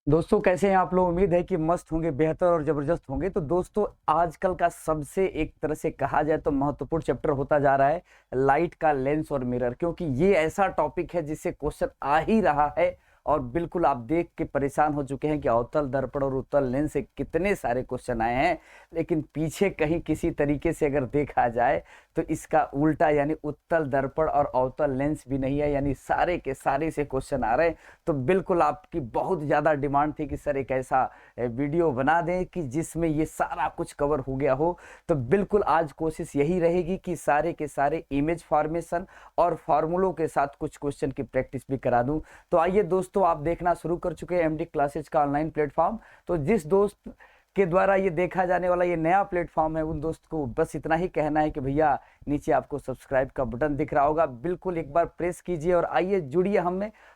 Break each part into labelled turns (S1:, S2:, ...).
S1: दोस्तों कैसे हैं आप लोग। उम्मीद है कि मस्त होंगे, बेहतर और जबरदस्त होंगे। तो दोस्तों आजकल का सबसे एक तरह से कहा जाए तो महत्वपूर्ण चैप्टर होता जा रहा है लाइट का लेंस और मिरर, क्योंकि ये ऐसा टॉपिक है जिससे क्वेश्चन आ ही रहा है। और बिल्कुल आप देख के परेशान हो चुके हैं कि अवतल दर्पण और उत्तल लेंस से कितने सारे क्वेश्चन आए हैं, लेकिन पीछे कहीं किसी तरीके से अगर देखा जाए तो इसका उल्टा यानी उत्तल दर्पण और अवतल लेंस भी नहीं है, यानी सारे के सारे से क्वेश्चन आ रहे हैं। तो बिल्कुल आपकी बहुत ज़्यादा डिमांड थी कि सर एक ऐसा वीडियो बना दें कि जिसमें ये सारा कुछ कवर हो गया हो। तो बिल्कुल आज कोशिश यही रहेगी कि सारे के सारे इमेज फॉर्मेशन और फार्मूलों के साथ कुछ क्वेश्चन की प्रैक्टिस भी करा दूं। तो आइए दोस्तों, आप देखना शुरू कर चुके हैं एमडी क्लासेज का ऑनलाइन प्लेटफॉर्म। तो जिस दोस्त के द्वारा ये देखा जाने वाला ये नया प्लेटफॉर्म है, उन दोस्त को बस इतना ही कहना है कि भैया नीचे आपको सब्सक्राइब का बटन दिख रहा होगा, बिल्कुल एक बार प्रेस कीजिए और आइए जुड़िए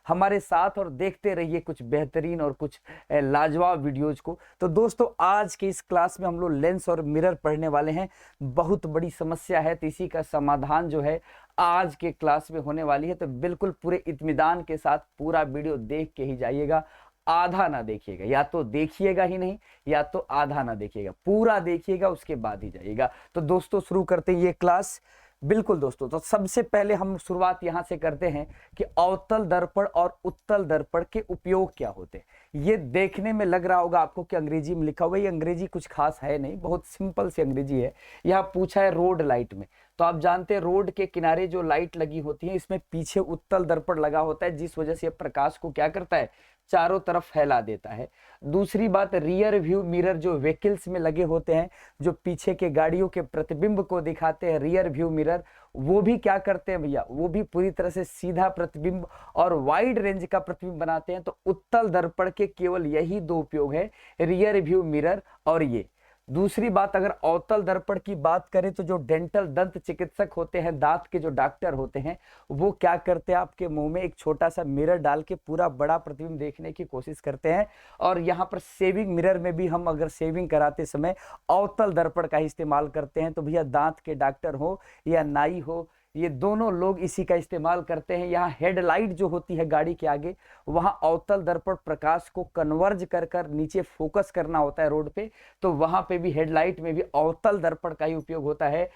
S1: हमारे साथ और देखते रहिए कुछ बेहतरीन और कुछ लाजवाब वीडियोज को। तो दोस्तों आज के इस क्लास में हम लोग लेंस और मिरर पढ़ने वाले हैं। बहुत बड़ी समस्या है, तो इसी का समाधान जो है आज के क्लास में होने वाली है। तो बिल्कुल पूरे इत्मीनान के साथ पूरा वीडियो देख के ही जाइएगा, आधा ना देखिएगा, या तो देखिएगा ही नहीं या तो आधा ना देखिएगा, पूरा देखिएगा उसके बाद ही जाइएगा। तो दोस्तों शुरू करते हैं ये क्लास। बिल्कुल दोस्तों, तो सबसे पहले हम शुरुआत यहां से करते हैं कि अवतल दर्पण और उत्तल दर्पण के उपयोग क्या होते हैं। ये देखने में लग रहा होगा आपको कि अंग्रेजी में लिखा हुआ है, ये अंग्रेजी कुछ खास है नहीं, बहुत सिंपल सी अंग्रेजी है। यह पूछा है रोड लाइट में। तो आप जानते हैं रोड के किनारे जो लाइट लगी होती है, इसमें पीछे उत्तल दर्पण लगा होता है, जिस वजह से प्रकाश को क्या करता है, चारों तरफ फैला देता है। दूसरी बात, रियर व्यू मिरर जो व्हीकल्स में लगे होते हैं, जो पीछे के गाड़ियों के प्रतिबिंब को दिखाते हैं, रियर व्यू मिरर, वो भी क्या करते हैं भैया, वो भी पूरी तरह से सीधा प्रतिबिंब और वाइड रेंज का प्रतिबिंब बनाते हैं। तो उत्तल दर्पण के केवल यही दो उपयोग है, रियर व्यू मिरर और ये। दूसरी बात, अगर अवतल दर्पण की बात करें तो जो डेंटल दंत चिकित्सक होते हैं, दांत के जो डॉक्टर होते हैं, वो क्या करते हैं, आपके मुंह में एक छोटा सा मिरर डाल के पूरा बड़ा प्रतिबिंब देखने की कोशिश करते हैं। और यहाँ पर शेविंग मिरर में भी हम अगर शेविंग कराते समय अवतल दर्पण का इस्तेमाल करते हैं। तो भैया दांत के डॉक्टर हो या नाई हो, ये दोनों लोग इसी का इस्तेमाल करते हैं। यहाँ हेडलाइट जो होती है गाड़ी के आगे, वहाँ अवतल दर्पण प्रकाश को कन्वर्ज कर कर नीचे फोकस करना होता है रोड पे। तो वहां पे भी हेडलाइट में भी अवतल दर्पण का ही उपयोग होता है।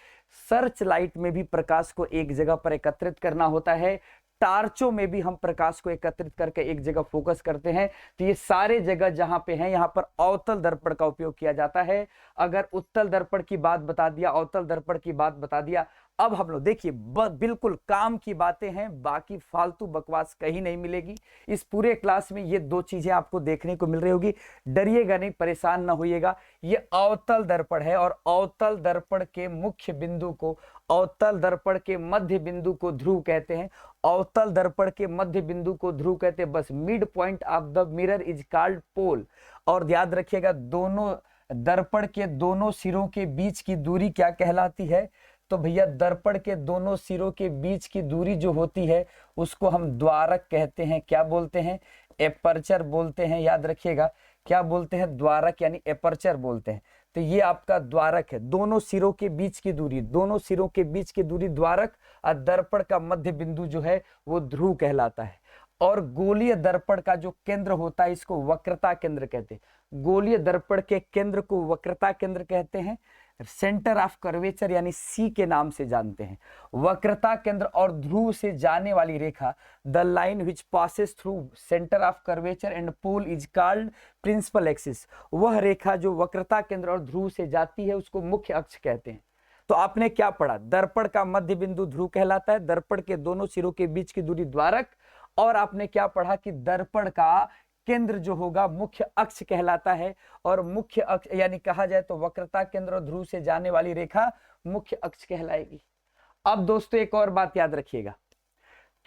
S1: सर्च लाइट में भी प्रकाश को एक जगह पर एकत्रित करना होता है। टार्चों में भी हम प्रकाश को एकत्रित करके एक जगह फोकस करते हैं। तो ये सारे जगह जहां पे हैं, यहाँ पर अवतल दर्पण का उपयोग किया जाता है। अगर उत्तल दर्पण की बात बता दिया, अवतल दर्पण की बात बता दिया। अब हम लोग देखिए बिल्कुल काम की बातें हैं, बाकी फालतू बकवास कहीं नहीं मिलेगी। इस पूरे क्लास में ये दो चीजें आपको देखने को मिल रही होगी, डरिएगा नहीं, परेशान ना होइएगा। ये अवतल दर्पण है और अवतल दर्पण के मुख्य बिंदु को, अवतल दर्पण के मध्य बिंदु को ध्रुव कहते हैं। अवतल दर्पण के मध्य बिंदु को ध्रुव कहते हैं, बस mid point of the mirror is called pole. और याद रखिएगा, दोनों दर्पण के दोनों सिरों के बीच की दूरी क्या कहलाती है, तो भैया दर्पण के दोनों सिरों के बीच की दूरी जो होती है उसको हम द्वारक कहते हैं। क्या बोलते हैं, एपर्चर बोलते हैं। याद रखिएगा, क्या बोलते हैं, द्वारक यानी एपर्चर बोलते हैं। तो ये आपका द्वारक है, दोनों सिरों के बीच की दूरी, दोनों सिरों के बीच की दूरी द्वारक, और दर्पण का मध्य बिंदु जो है वो ध्रुव कहलाता है। और गोलीय दर्पण का जो केंद्र होता है, इसको वक्रता केंद्र कहते हैं। गोलीय दर्पण के केंद्र को वक्रता केंद्र कहते हैं, सेंटर ऑफ कर्वेचर यानी सी के नाम से जानते हैं। वक्रता केंद्र और ध्रुव से जाने वाली रेखा, the line which passes through centre of curvature and pole is called principal axis. वह रेखा जो वक्रता केंद्र और ध्रुव से जाती है उसको मुख्य अक्ष कहते हैं। तो आपने क्या पढ़ा, दर्पण का मध्य बिंदु ध्रुव कहलाता है, दर्पण के दोनों सिरों के बीच की दूरी द्वारक, और आपने क्या पढ़ा कि दर्पण का केंद्र जो होगा मुख्य अक्ष कहलाता है। और मुख्य अक्ष यानी कहा जाए तो वक्रता केंद्र और ध्रुव से जाने वाली रेखा मुख्य अक्ष कहलाएगी। अब दोस्तों एक और बात याद रखिएगा,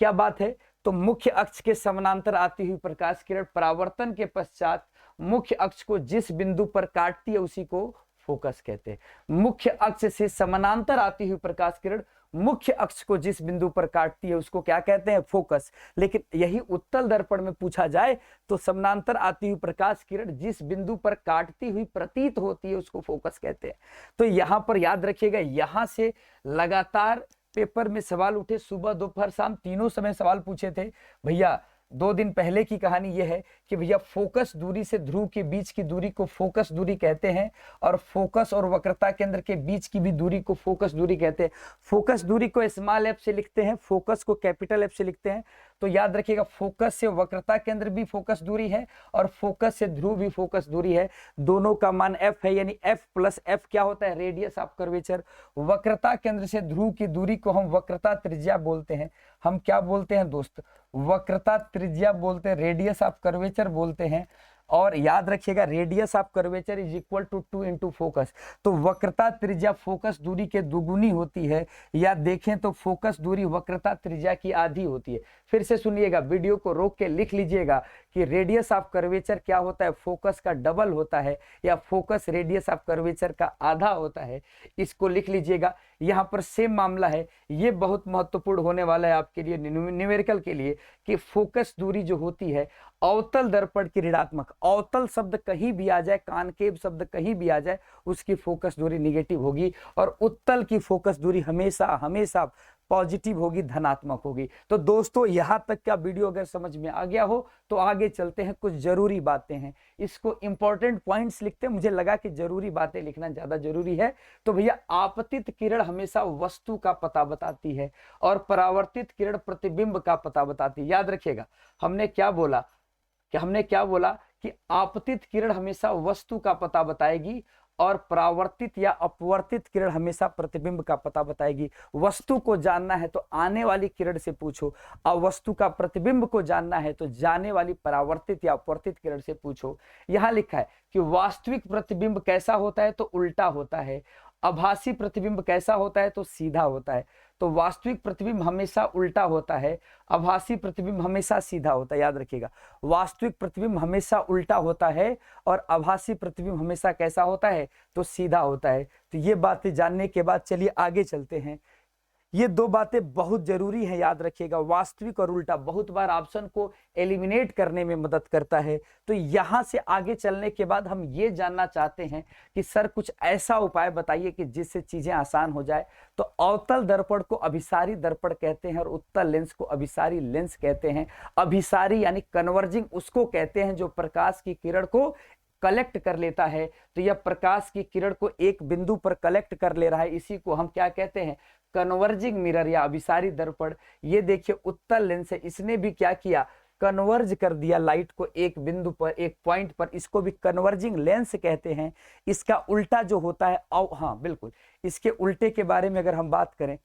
S1: क्या बात है, तो मुख्य अक्ष के समानांतर आती हुई प्रकाश किरण परावर्तन के पश्चात मुख्य अक्ष को जिस बिंदु पर काटती है उसी को फोकस कहते हैं। मुख्य अक्ष से समानांतर आती हुई प्रकाश किरण मुख्य अक्ष को जिस बिंदु पर काटती है उसको क्या कहते हैं, फोकस। लेकिन यही उत्तल दर्पण में पूछा जाए तो समानांतर आती हुई प्रकाश किरण जिस बिंदु पर काटती हुई प्रतीत होती है उसको फोकस कहते हैं। तो यहां पर याद रखिएगा, यहां से लगातार पेपर में सवाल उठे, सुबह दोपहर शाम तीनों समय सवाल पूछे थे। भैया 2 दिन पहले की कहानी यह है कि भैया फोकस दूरी से ध्रुव के बीच की दूरी को फोकस दूरी कहते हैं, और फोकस और वक्रता केंद्र के बीच की भी दूरी को फोकस दूरी कहते हैं। फोकस दूरी को स्मॉल एफ से लिखते हैं, फोकस को कैपिटल एफ से लिखते हैं। तो याद रखिएगा, फोकस से वक्रता केंद्र भी फोकस दूरी है और फोकस से ध्रुव भी फोकस दूरी है। दोनों का मान f है, यानी f प्लस f क्या होता है, रेडियस ऑफ कर्वेचर। वक्रता केंद्र से ध्रुव की दूरी को हम वक्रता त्रिज्या बोलते हैं। हम क्या बोलते हैं दोस्त, वक्रता त्रिज्या बोलते हैं, रेडियस ऑफ कर्वेचर बोलते हैं। और याद रखिएगा, radius of curvature is equal to 2 into focus. तो वक्रता त्रिज्या फोकस दूरी के दुगुनी होती है, या देखें तो फोकस दूरी वक्रता त्रिज्या की आधी होती है। फिर से सुनिएगा, वीडियो को रोक के लिख लीजिएगा कि रेडियस ऑफ कर्वेचर क्या होता है, फोकस का डबल होता है, या फोकस रेडियस ऑफ कर्वेचर का आधा होता है। इसको लिख लीजिएगा। यहाँ पर सेम मामला है, ये बहुत महत्वपूर्ण होने वाला है आपके लिए न्यूमेरिकल के लिए, कि फोकस दूरी जो होती है अवतल दर्पण की ऋणात्मक, अवतल शब्द कहीं भी आ जाए, कानकेव शब्द कहीं भी आ जाए, उसकी फोकस दूरी निगेटिव होगी, और उत्तल की फोकस दूरी हमेशा हमेशा पॉजिटिव होगी, धनात्मक होगी। तो दोस्तों, यहां तक का वीडियो अगर समझ में आ गया हो तो आगे चलते हैं, कुछ जरूरी बातें हैं, इसको इंपॉर्टेंट पॉइंट्स लिखते हैं। मुझे लगा कि जरूरी बातें लिखना ज्यादा जरूरी है। तो भैया, आपतित किरण हमेशा वस्तु का पता बताती है और परावर्तित किरण प्रतिबिंब का पता बताती है। याद रखिएगा, हमने क्या बोला कि आपतित किरण हमेशा वस्तु का पता बताएगी और परावर्तित या अपवर्तित किरण हमेशा प्रतिबिंब का पता बताएगी। वस्तु को जानना है तो आने वाली किरण से पूछो, और वस्तु का प्रतिबिंब को जानना है तो जाने वाली परावर्तित या अपवर्तित किरण से पूछो। यहां लिखा है कि वास्तविक प्रतिबिंब कैसा होता है, तो उल्टा होता है। आभासी प्रतिबिंब कैसा होता है, तो सीधा होता है। तो वास्तविक प्रतिबिंब हमेशा उल्टा होता है, आभासी प्रतिबिंब हमेशा सीधा होता है। याद रखिएगा, वास्तविक प्रतिबिंब हमेशा उल्टा होता है और आभासी प्रतिबिंब हमेशा कैसा होता है, तो सीधा होता है। तो ये बातें जानने के बाद चलिए आगे चलते हैं। ये 2 बातें बहुत जरूरी हैं, याद रखिएगा। वास्तविक और उल्टा बहुत बार ऑप्शन को एलिमिनेट करने में मदद करता है। तो यहां से आगे चलने के बाद हम ये जानना चाहते हैं कि सर कुछ ऐसा उपाय बताइए कि जिससे चीजें आसान हो जाए। तो अवतल दर्पण को अभिसारी दर्पण कहते हैं और उत्तल लेंस को अभिसारी लेंस कहते हैं। अभिसारी यानी कन्वर्जिंग उसको कहते हैं जो प्रकाश की किरण को कलेक्ट कर लेता है। तो यह प्रकाश की किरण को एक बिंदु पर कलेक्ट कर ले रहा है, इसी को हम क्या कहते हैं, कन्वर्जिंग मिरर या अभिसारी दर्पण। ये देखिए उत्तल लेंस है, इसने भी क्या किया, कन्वर्ज कर दिया लाइट को एक बिंदु पर, एक पॉइंट पर। इसको भी कन्वर्जिंग लेंस कहते हैं। इसका उल्टा जो होता है, हाँ बिल्कुल, इसके उल्टे के बारे में अगर हम बात करें,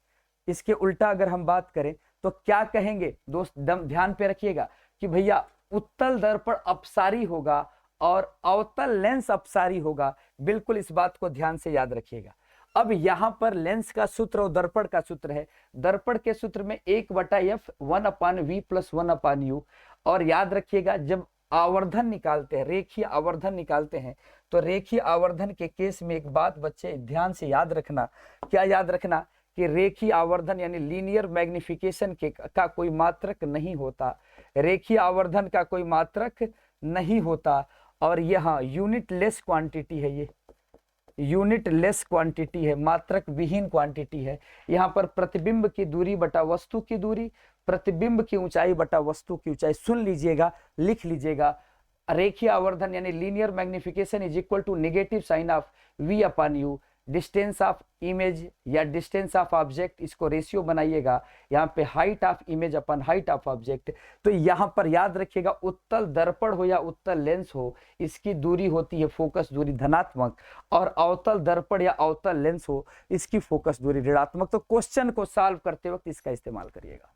S1: इसके उल्टा अगर हम बात करें तो क्या कहेंगे दोस्त, ध्यान पे रखिएगा कि भैया उत्तल दर्पण अपसारी होगा और अवतल लेंस अपसारी होगा। बिल्कुल इस बात को ध्यान से याद रखिएगा। अब यहां पर लेंस का सूत्र और दर्पण का सूत्र है। दर्पण के सूत्र में 1/f 1/v + 1/u। और याद रखिएगा, जब आवर्धन निकालते हैं, रेखीय आवर्धन निकालते हैं, तो रेखीय आवर्धन के केस में एक बात बच्चे ध्यान से याद रखना। क्या याद रखना, कि रेखीय आवर्धन यानी लीनियर मैग्निफिकेशन का कोई मात्रक नहीं होता। रेखीय आवर्धन का कोई मात्रक नहीं होता। और यह यूनिट लेस क्वांटिटी है, ये यूनिट लेस क्वांटिटी है, मात्रक विहीन क्वांटिटी है। यहाँ पर प्रतिबिंब की दूरी बटा वस्तु की दूरी, प्रतिबिंब की ऊंचाई बटा वस्तु की ऊंचाई। सुन लीजिएगा, लिख लीजिएगा, रेखीय आवर्धन यानी linear magnification is equal to negative sign of v/u। Distance of image या डिस्टेंस ऑफ ऑब्जेक्ट, इसको रेशियो बनाइएगा। यहाँ पे height of image upon height of object. तो यहाँ पर याद रखिएगा, उत्तल दर्पण हो या उत्तल लेंस हो, इसकी दूरी होती है फोकस दूरी धनात्मक, और अवतल दर्पण या अवतल लेंस हो, इसकी फोकस दूरी ऋणात्मक। तो क्वेश्चन को सॉल्व करते वक्त इसका इस्तेमाल करिएगा,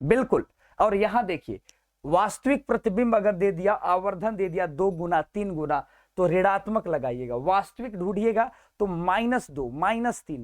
S1: बिल्कुल। और यहाँ देखिए, वास्तविक प्रतिबिंब अगर दे दिया, आवर्धन दे दिया 2 गुना 3 गुना, तो ऋणात्मक लगाइएगा। वास्तविक ढूंढिएगा तो -2 -3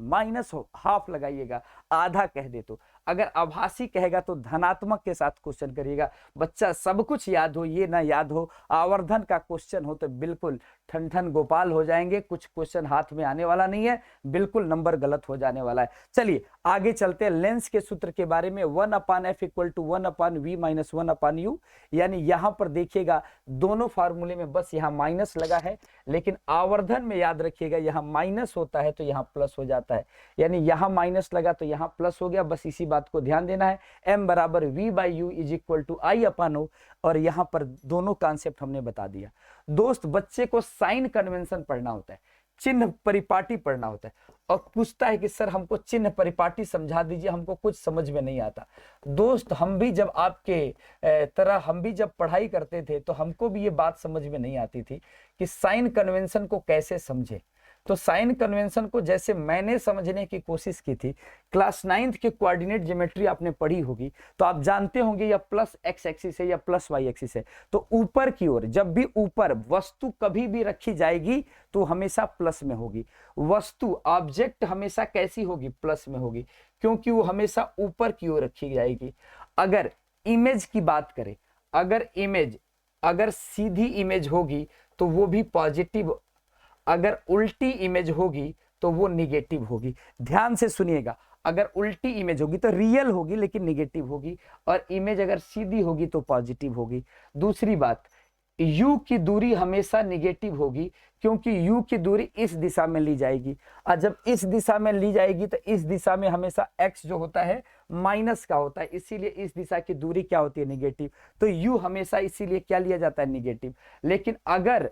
S1: -½ लगाइएगा, आधा कह दे तो। अगर आभासी कहेगा तो धनात्मक के साथ क्वेश्चन करिएगा। बच्चा सब कुछ याद हो ये ना याद हो, आवर्धन का क्वेश्चन हो तो बिल्कुल ठन ठन गोपाल हो जाएंगे, कुछ क्वेश्चन हाथ में आने वाला नहीं है, बिल्कुल नंबर गलत हो जाने वाला है। चलिए आगे चलते हैं लेंस के सूत्र के बारे में। 1/f equal to 1/v minus 1/u, यानी यहां पर देखिएगा दोनों फार्मूले में बस यहां माइनस लगा है, लेकिन आवर्धन में याद रखिएगा यहां माइनस होता है तो यहां प्लस हो जाता है, यानी यहां माइनस लगा तो यहां प्लस हो गया, बस इसी बात को ध्यान देना है। m बराबर v/u is equal to i/o, और यहां पर दोनों कॉन्सेप्ट हमने बता दिया। दोस्त बच्चे को साइन कन्वेंशन पढ़ना होता है, चिन्ह परिपाटी पढ़ना होता है, और पूछता है कि सर हमको चिन्ह परिपाटी समझा दीजिए, हमको कुछ समझ में नहीं आता। दोस्त हम भी जब आपके तरह हम भी जब पढ़ाई करते थे तो हमको भी ये बात समझ में नहीं आती थी कि साइन कन्वेंशन को कैसे समझे। तो साइन कन्वेंशन को जैसे मैंने समझने की कोशिश की थी, क्लास 9th के कोऑर्डिनेट ज्योमेट्री आपने पढ़ी होगी, तो आप जानते होंगे या प्लस एक्स एक्सिस है या प्लस वाई एक्सिस है, तो ऊपर की ओर जब भी ऊपर वस्तु कभी भी रखी जाएगी तो हमेशा प्लस में होगी। वस्तु ऑब्जेक्ट हमेशा कैसी होगी? प्लस में होगी, क्योंकि वो हमेशा ऊपर की ओर रखी जाएगी। अगर इमेज की बात करें, अगर सीधी इमेज होगी तो वो भी पॉजिटिव, अगर उल्टी इमेज होगी तो वो निगेटिव होगी। ध्यान से सुनिएगा, अगर उल्टी इमेज होगी तो रियल होगी लेकिन निगेटिव होगी, और इमेज अगर सीधी होगी तो पॉजिटिव होगी। दूसरी बात, u की दूरी हमेशा निगेटिव होगी, क्योंकि u की दूरी इस दिशा में ली जाएगी, और जब इस दिशा में ली जाएगी तो इस दिशा में हमेशा x जो होता है माइनस का होता है, इसीलिए इस दिशा की दूरी क्या होती है? निगेटिव। तो u हमेशा इसीलिए क्या लिया जाता है? निगेटिव। लेकिन अगर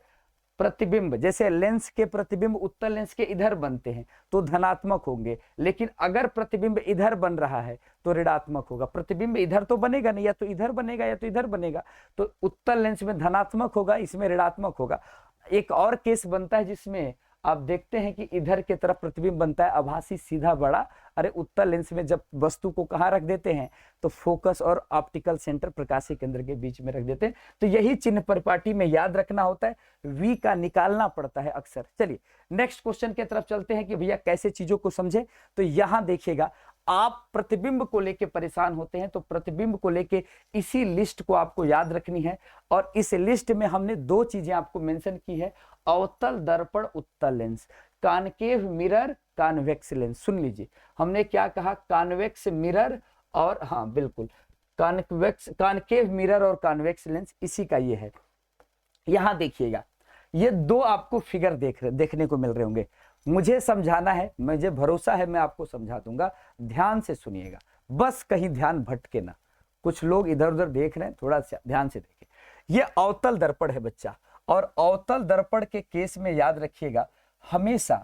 S1: प्रतिबिंब, जैसे लेंस के प्रतिबिंब उत्तल लेंस के इधर बनते हैं तो धनात्मक होंगे, लेकिन अगर प्रतिबिंब इधर बन रहा है तो ऋणात्मक होगा। प्रतिबिंब इधर तो बनेगा नहीं, या तो इधर बनेगा या तो इधर बनेगा, तो उत्तल लेंस में धनात्मक होगा, इसमें ऋणात्मक होगा। एक और केस बनता है जिसमें आप देखते हैं कि इधर की तरफ प्रतिबिंब बनता है आभासी सीधा बड़ा। अरे उत्तल लेंस में जब वस्तु को कहाँ रख देते हैं? तो फोकस और ऑप्टिकल सेंटर प्रकाशीय केंद्र के बीच में रख देते हैं। तो यही चिन्ह परिपाटी में याद रखना होता है, वी का निकालना पड़ता है अक्सर। चलिए नेक्स्ट क्वेश्चन की तरफ चलते हैं कि भैया कैसे चीजों को समझे। तो यहां देखिएगा, आप प्रतिबिंब को लेके परेशान होते हैं तो प्रतिबिंब को लेके इसी लिस्ट को आपको याद रखनी है, और इस लिस्ट में हमने दो चीजें आपको मेंशन की है, अवतल दर्पण उत्तल लेंस, कॉनकेव मिरर कॉन्वेक्स लेंस। सुन लीजिए, हमने क्या कहा? कॉन्वेक्स मिरर और हाँ बिल्कुल कॉनकेव मिरर और कॉन्वेक्स लेंस, इसी का ये है। यहां देखिएगा, ये दो आपको फिगर देखने को मिल रहे होंगे। मुझे समझाना है, मुझे भरोसा है मैं आपको समझा दूंगा, ध्यान से सुनिएगा, बस कहीं ध्यान भटके ना। कुछ लोग इधर उधर देख रहे हैं, थोड़ा सा ध्यान से देखिए। ये अवतल दर्पण है बच्चा, और अवतल दर्पण के केस में याद रखिएगा हमेशा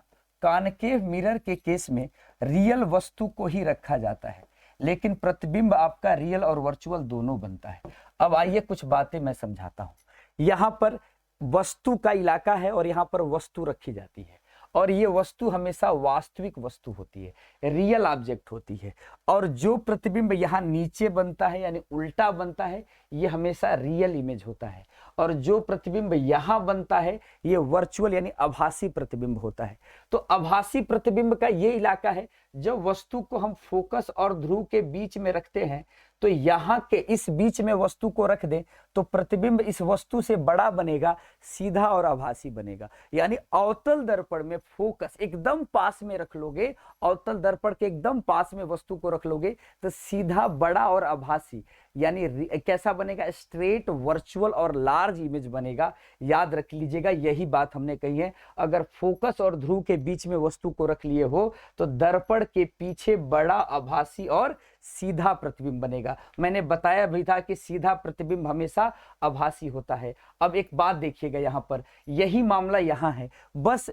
S1: कॉनकेव मिरर के केस में रियल वस्तु को ही रखा जाता है, लेकिन प्रतिबिंब आपका रियल और वर्चुअल दोनों बनता है। अब आइए कुछ बातें मैं समझाता हूं। यहां पर वस्तु का इलाका है और यहां पर वस्तु रखी जाती है, और ये वस्तु हमेशा वास्तविक वस्तु होती है, रियल ऑब्जेक्ट होती है। और जो प्रतिबिंब यहाँ नीचे बनता है यानी उल्टा बनता है, ये हमेशा रियल इमेज होता है, और जो प्रतिबिंब यहाँ बनता है ये वर्चुअल यानी आभासी प्रतिबिंब होता है। तो आभासी प्रतिबिंब का ये इलाका है, जब वस्तु को हम फोकस और ध्रुव के बीच में रखते हैं तो यहाँ के इस बीच में वस्तु को रख दें तो प्रतिबिंब इस वस्तु से बड़ा बनेगा, सीधा और आभासी बनेगा। यानी अवतल दर्पण में फोकस एकदम पास में रख लोगे, अवतल दर्पण के एकदम पास में वस्तु को रख लोगे तो सीधा, बड़ा और आभासी यानी कैसा बनेगा? स्ट्रेट, वर्चुअल और लार्ज इमेज बनेगा। याद रख लीजिएगा, यही बात हमने कही है। अगर फोकस और ध्रुव के बीच में वस्तु को रख लिए हो तो दर्पण के पीछे बड़ा, आभासी और सीधा प्रतिबिंब बनेगा। मैंने बताया भी था कि सीधा प्रतिबिंब हमेशा आभासी होता है। अब एक बात देखिएगा, यहां पर यही मामला यहां है, बस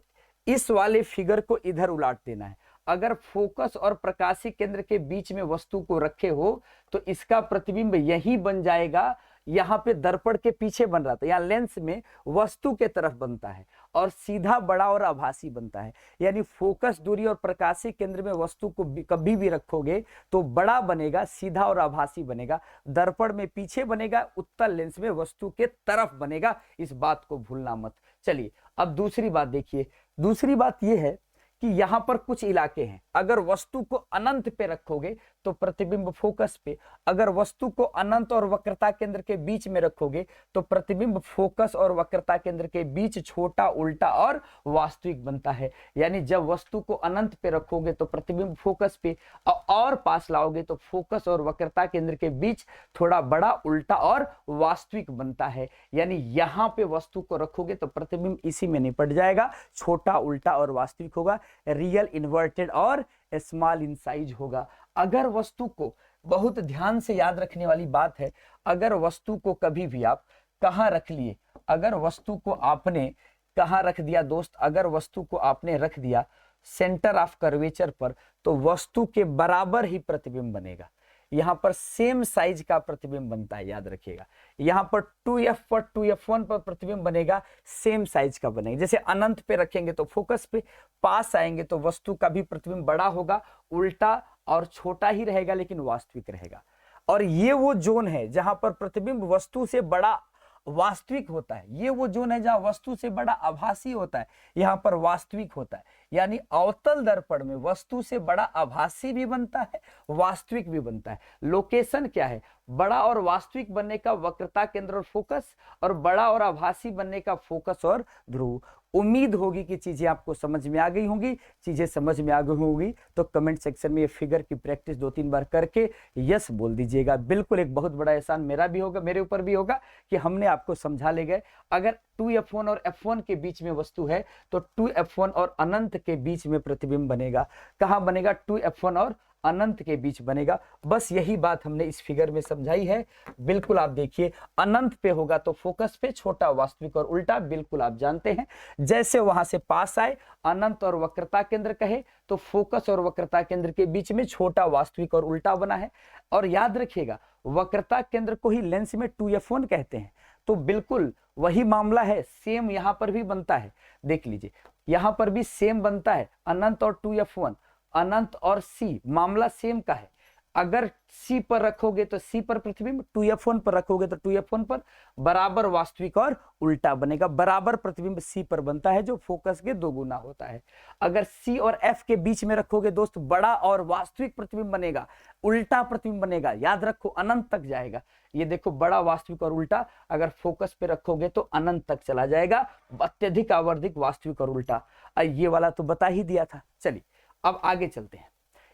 S1: इस वाले फिगर को इधर उलाट देना है। अगर फोकस और प्रकाशीय केंद्र के बीच में वस्तु को रखे हो तो इसका प्रतिबिंब यही बन जाएगा। यहाँ पे दर्पण के पीछे बन रहा था, यहाँ लेंस में वस्तु के तरफ बनता है और सीधा, बड़ा और आभासी बनता है। यानी फोकस दूरी और प्रकाशीय केंद्र में वस्तु को कभी भी रखोगे तो बड़ा बनेगा, सीधा और आभासी बनेगा। दर्पण में पीछे बनेगा, उत्तल लेंस में वस्तु के तरफ बनेगा। इस बात को भूलना मत। चलिए अब दूसरी बात देखिए। दूसरी बात यह है कि यहां पर कुछ इलाके हैं, अगर वस्तु को अनंत पे रखोगे तो प्रतिबिंब फोकस पे। अगर वस्तु को अनंत और वक्रता केंद्र के बीच में रखोगे तो प्रतिबिंब फोकस और वक्रता केंद्र के बीच छोटा, उल्टा और वास्तविक बनता है। यानी जब वस्तु को अनंत पे रखोगे तो प्रतिबिंब फोकस पे, और पास लाओगे तो फोकस और वक्रता केंद्र के बीच थोड़ा बड़ा, उल्टा और वास्तविक बनता है। यानी यहां पे वस्तु को रखोगे तो प्रतिबिंब इसी में निपट जाएगा, छोटा, उल्टा और वास्तविक होगा, रियल, इन्वर्टेड और स्मॉल इन साइज होगा। अगर वस्तु को, बहुत ध्यान से याद रखने वाली बात है, अगर वस्तु को कभी भी आप कहां रख लिए, अगर वस्तु को आपने कहां रख दिया दोस्त, अगर वस्तु को आपने रख दिया सेंटर ऑफ कर्वेचर पर, तो वस्तु के बराबर ही प्रतिबिंब बनेगा। यहां पर सेम साइज का प्रतिबिंब बनता है, याद रखिएगा। यहां पर 2f पर 2f1 पर प्रतिबिंब बनेगा, सेम साइज का बनेगा। जैसे अनंत पे रखेंगे तो फोकस पे, पास आएंगे तो वस्तु का भी प्रतिबिंब बड़ा होगा, उल्टा और छोटा ही रहेगा लेकिन वास्तविक रहेगा। और ये वो जोन है जहां पर प्रतिबिंब वस्तु से बड़ा वास्तविक होता है, ये वो जोन है जहां वस्तु से बड़ा आभासी होता है, यहां पर वास्तविक होता है। यानी अवतल दर्पण में वस्तु से बड़ा आभासी भी बनता है, वास्तविक भी बनता है। लोकेशन क्या है? बड़ा और वास्तविक बनने का वक्रता केंद्र और फोकस, और बड़ा और आभासी बनने का फोकस और ध्रुव। उम्मीद होगी कि चीजें आपको समझ में आ गई होंगी। चीजें समझ में आ गई होंगी तो कमेंट सेक्शन में ये फिगर की प्रैक्टिस 2-3 बार करके यस बोल दीजिएगा। बिल्कुल एक बहुत बड़ा एहसान मेरा भी होगा, मेरे ऊपर भी होगा कि हमने आपको समझा ले गए। अगर 2f1 और f1 के बीच में वस्तु है तो 2f1 और अनंत के बीच में प्रतिबिंब बनेगा। कहां बनेगा? 2f1 और अनंत के बीच बनेगा। बस यही बात हमने इस फिगर में समझाई है। बिल्कुल आप देखिए, अनंत पे होगा तो फोकस पे, छोटा, वास्तविक और उल्टा, बिल्कुल आप जानते हैं। जैसे वहां से पास आए, अनंत और वक्रता केंद्र कहे तो फोकस और वक्रता केंद्र के बीच में छोटा, वास्तविक और उल्टा बना है। और याद रखिएगा, वक्रता केंद्र को ही लेंस में 2f1 कहते हैं। तो बिल्कुल वही मामला है, सेम यहां पर भी बनता है। देख लीजिए, यहां पर भी सेम बनता है, अनंत और 2f1, अनंत और सी, मामला सेम का है। अगर सी पर रखोगे तो सी पर प्रतिबिंब, 2f1 पर रखोगे तो 2f1 पर, बराबर वास्तविक और उल्टा बनेगा। बराबर प्रतिबिंब सी पर बनता है जो फोकस के 2 गुना होता है। अगर सी और एफ के बीच में रखोगे दोस्त, बड़ा और वास्तविक प्रतिबिंब बनेगा, उल्टा प्रतिबिंब बनेगा। याद रखो, अनंत तक जाएगा। ये देखो, बड़ा, वास्तविक और उल्टा। अगर फोकस पे रखोगे तो अनंत तक चला जाएगा, अत्यधिक, आवर्धिक, वास्तविक और उल्टा। ये वाला तो बता ही दिया था। चलिए अब आगे चलते हैं।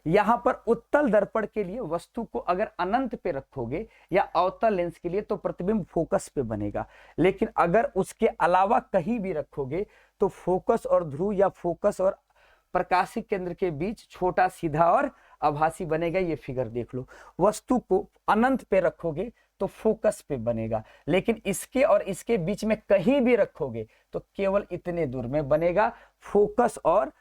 S1: यहां पर उत्तल दर्पण के लिए वस्तु को अगर अनंत पे रखोगे या अवतल लेंस के लिए तो प्रतिबिंब फोकस पे बनेगा। लेकिन अगर उसके अलावा कहीं भी रखोगे तो फोकस और ध्रुव या फोकस और प्रकाशिक केंद्र के बीच छोटा, सीधा और आभासी बनेगा। ये फिगर देख लो, वस्तु को अनंत पे रखोगे तो फोकस पे बनेगा, लेकिन इसके और इसके बीच में कहीं भी रखोगे तो केवल इतने दूर में बनेगा, फोकस और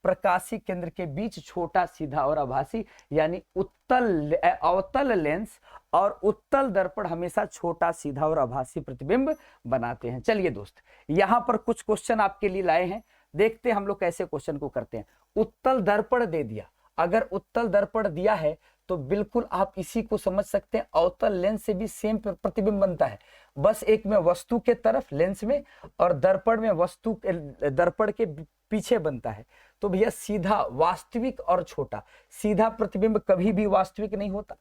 S1: प्रकाशिक केंद्र के बीच छोटा, सीधा और आभासी। यानी अवतल लेंस और उत्तल दर्पण हमेशा छोटा, सीधा और आभासी प्रतिबिंब बनाते हैं। चलिए दोस्त, यहां पर कुछ क्वेश्चन आपके लिए लाए हैं, देखते हैं हम लोग कैसे क्वेश्चन को करते हैं। उत्तल दर्पण दे दिया, अगर उत्तल दर्पण दिया है तो बिल्कुल आप इसी को समझ सकते हैं, अवतल लेंस से भी सेम प्रतिबिंब बनता है। बस एक में वस्तु के तरफ लेंस में और दर्पण में वस्तु दर्पण के पीछे बनता है। तो भैया सीधा, वास्तविक और छोटा, सीधा प्रतिबिंब कभी भी वास्तविक नहीं होता,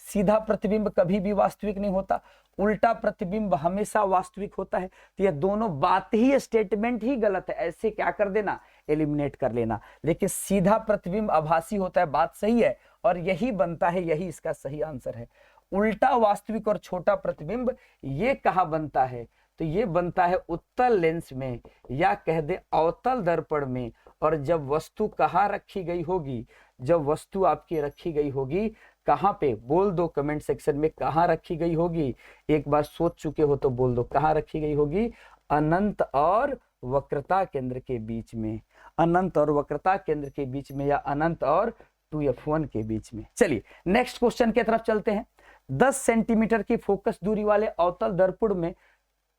S1: सीधा प्रतिबिंब कभी भी वास्तविक नहीं होता, उल्टा प्रतिबिंब हमेशा वास्तविक होता है। तो ये दोनों बात ही, स्टेटमेंट ही गलत है, ऐसे क्या कर देना, एलिमिनेट कर लेना। लेकिन सीधा प्रतिबिंब आभासी होता है, बात सही है, और यही बनता है, यही इसका सही आंसर है। उल्टा वास्तविक और छोटा प्रतिबिंब ये कहाँ बनता है? तो ये बनता है उत्तल लेंस में, या कह दे अवतल दर्पण में। और जब वस्तु कहाँ रखी गई होगी, जब वस्तु आपकी रखी गई होगी कहाँ पे, बोल दो कमेंट सेक्शन में, कहाँ रखी गई होगी। एक बार सोच चुके हो तो बोल दो, कहाँ रखी गई होगी? अनंत और वक्रता केंद्र के बीच में, अनंत और वक्रता केंद्र के बीच में, या अनंत और 2f1 के बीच में। चलिए नेक्स्ट क्वेश्चन की तरफ चलते हैं। 10 सेंटीमीटर की फोकस दूरी वाले अवतल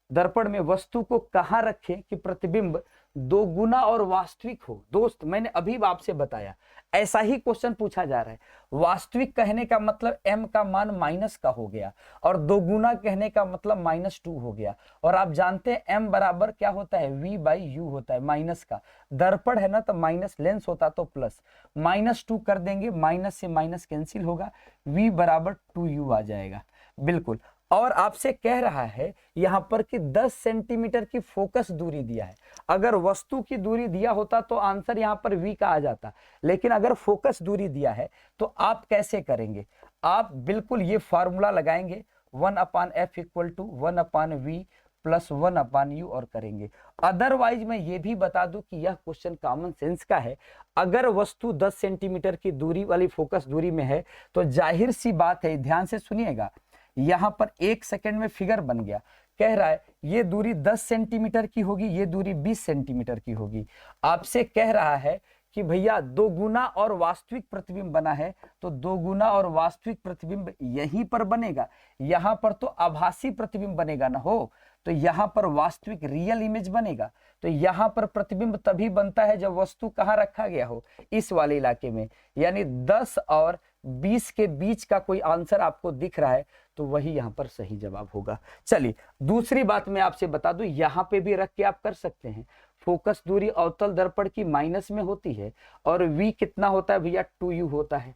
S1: दर्पण में वस्तु को कहां रखें कि प्रतिबिंब दो गुना और वास्तविक हो। दोस्त मैंने अभी आपसे बताया ऐसा ही क्वेश्चन पूछा जा रहा है। वास्तविक कहने का मतलब m का मान माइनस का हो गया और दो गुना कहने का मतलब -2 हो गया। और आप जानते हैं m बराबर क्या होता है, v/u होता है, माइनस का। दर्पण है ना तो माइनस, लेंस होता तो प्लस। -2 कर देंगे, माइनस से माइनस कैंसिल होगा, v बराबर 2u आ जाएगा। बिल्कुल। और आपसे कह रहा है यहां पर कि 10 सेंटीमीटर की फोकस दूरी दिया है। अगर वस्तु की दूरी दिया होता तो आंसर यहां पर v का आ जाता, लेकिन अगर फोकस दूरी दिया है तो आप कैसे करेंगे? आप बिल्कुल ये फार्मूला लगाएंगे 1/f = 1/v + 1/u और करेंगे। अदरवाइज मैं ये भी बता दूं कि यह क्वेश्चन कॉमन सेंस का है। अगर वस्तु 10 सेंटीमीटर की दूरी वाली फोकस दूरी में है तो जाहिर सी बात है, ध्यान से सुनिएगा, यहां पर 1 सेकंड में फिगर बन गया। कह रहा है ये दूरी 10 सेंटीमीटर की होगी, ये दूरी 20 सेंटीमीटर की होगी। आपसे कह रहा है कि भैया दो गुना और वास्तविक प्रतिबिंब बना है तो दो गुना और वास्तविक प्रतिबिंब यहीं पर बनेगा। यहां पर तो आभासी प्रतिबिंब बनेगा ना हो, तो यहां पर वास्तविक रियल इमेज बनेगा। तो यहां पर प्रतिबिंब तभी बनता है जब वस्तु कहां रखा गया हो, इस वाले इलाके में। यानी 10 और 20 के बीच का कोई आंसर आपको दिख रहा है तो वही यहां पर सही जवाब होगा। चलिए दूसरी बात मैं आपसे बता दूं, यहां पे भी रख के आप कर सकते हैं। फोकस दूरी अवतल दर्पण की माइनस में होती है और v कितना होता है भैया, 2u होता है,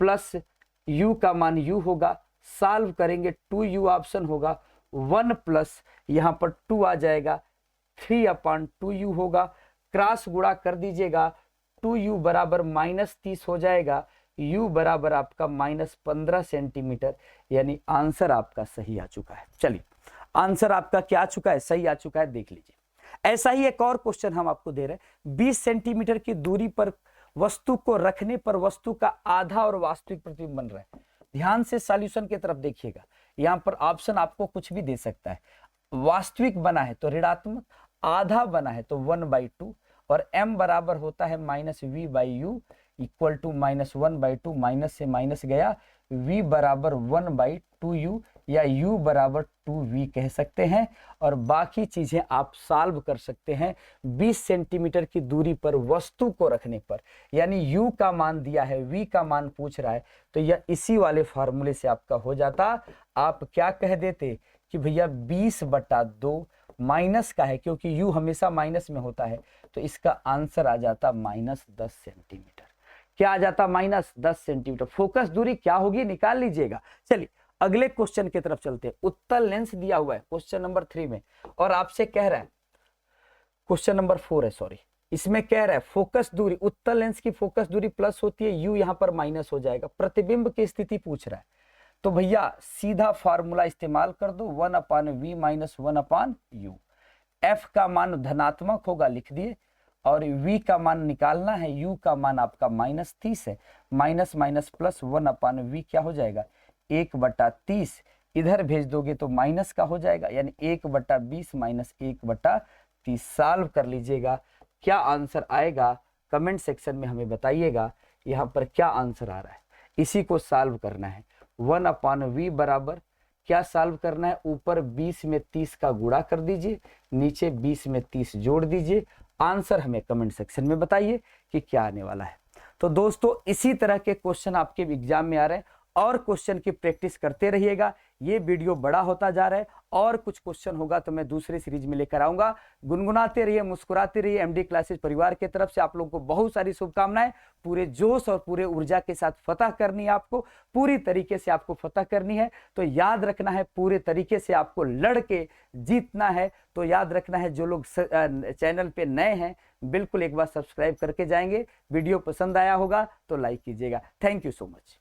S1: प्लस u का मान u होगा। सॉल्व करेंगे 2u ऑप्शन होगा, 1 प्लस यहाँ पर 2 आ जाएगा, 3/2u होगा। क्रॉस गुणा कर दीजिएगा, 2u बराबर -30 हो जाएगा, u बराबर आपका -15 सेंटीमीटर। यानी आंसर आपका सही आ चुका है। चलिए आंसर आपका क्या आ चुका है, सही आ चुका है, देख लीजिए। ऐसा ही एक और क्वेश्चन हम आपको दे रहे हैं। 20 सेंटीमीटर की दूरी पर वस्तु को रखने पर वस्तु का आधा और वास्तविक प्रतिबिंब बन रहा है। ध्यान से सॉल्यूशन की तरफ देखिएगा, यहां पर ऑप्शन आपको कुछ भी दे सकता है। वास्तविक बना है तो ऋणात्मक, आधा बना है तो 1/2 और m बराबर होता है -v/u = -1/2, माइनस से माइनस गया, v बराबर 1/2u या u बराबर 2v कह सकते हैं। और बाकी चीजें आप सॉल्व कर सकते हैं 20 सेंटीमीटर की दूरी पर वस्तु को रखने पर। यानी u का मान दिया है, v का मान पूछ रहा है, तो यह इसी वाले फार्मूले से आपका हो जाता। आप क्या कह देते कि भैया 20/2 माइनस का है, क्योंकि u हमेशा माइनस में होता है, तो इसका आंसर आ जाता -10 सेंटीमीटर। क्या आ जाता, -10 सेंटीमीटर। फोकस दूरी क्या होगी निकाल लीजिएगा। चलिए अगले क्वेश्चन की तरफ चलते हैं। उत्तल लेंस दिया हुआ है क्वेश्चन नंबर 3 में, और आपसे कह रहा है, क्वेश्चन नंबर 4 है सॉरी, इसमें कह रहा है फोकस दूरी, उत्तल लेंस की फोकस दूरी प्लस होती है, u यहां पर माइनस हो जाएगा। प्रतिबिंब की स्थिति पूछ रहा है, तो भैया सीधा फार्मूला इस्तेमाल कर दो, 1/v - 1/u। f का मान धनात्मक होगा, लिख दिए, और v का मान निकालना है, u का मान आपका -30 है, माइनस माइनस प्लस 1/v क्या हो जाएगा, 1/30। इधर भेज दोगे तो माइनस का हो जाएगा, यानी 1/20 - 1/30। सॉल्व कर लीजिएगा, क्या आंसर आएगा कमेंट सेक्शन में हमें बताइएगा। यहाँ पर क्या आंसर आ रहा है, इसी को सॉल्व करना है। 1/v बराबर क्या सॉल्व करना है, ऊपर 20 में 30 का गुणा कर दीजिए, नीचे 20 में 30 जोड़ दीजिए। आंसर हमें कमेंट सेक्शन में बताइए कि क्या आने वाला है। तो दोस्तों इसी तरह के क्वेश्चन आपके एग्जाम में आ रहे हैं, और क्वेश्चन की प्रैक्टिस करते रहिएगा। ये वीडियो बड़ा होता जा रहा है, और कुछ क्वेश्चन होगा तो मैं दूसरे सीरीज में लेकर आऊंगा। गुनगुनाते रहिए, मुस्कुराते रहिए। एमडी क्लासेस परिवार की तरफ से आप लोगों को बहुत सारी शुभकामनाएं। पूरे जोश और पूरे ऊर्जा के साथ फतह करनी है, आपको पूरी तरीके से आपको फतह करनी है। तो याद रखना है, पूरे तरीके से आपको लड़ के जीतना है। तो याद रखना है, जो लोग चैनल पे नए हैं बिल्कुल एक बार सब्सक्राइब करके जाएंगे। वीडियो पसंद आया होगा तो लाइक कीजिएगा। Thank you so much.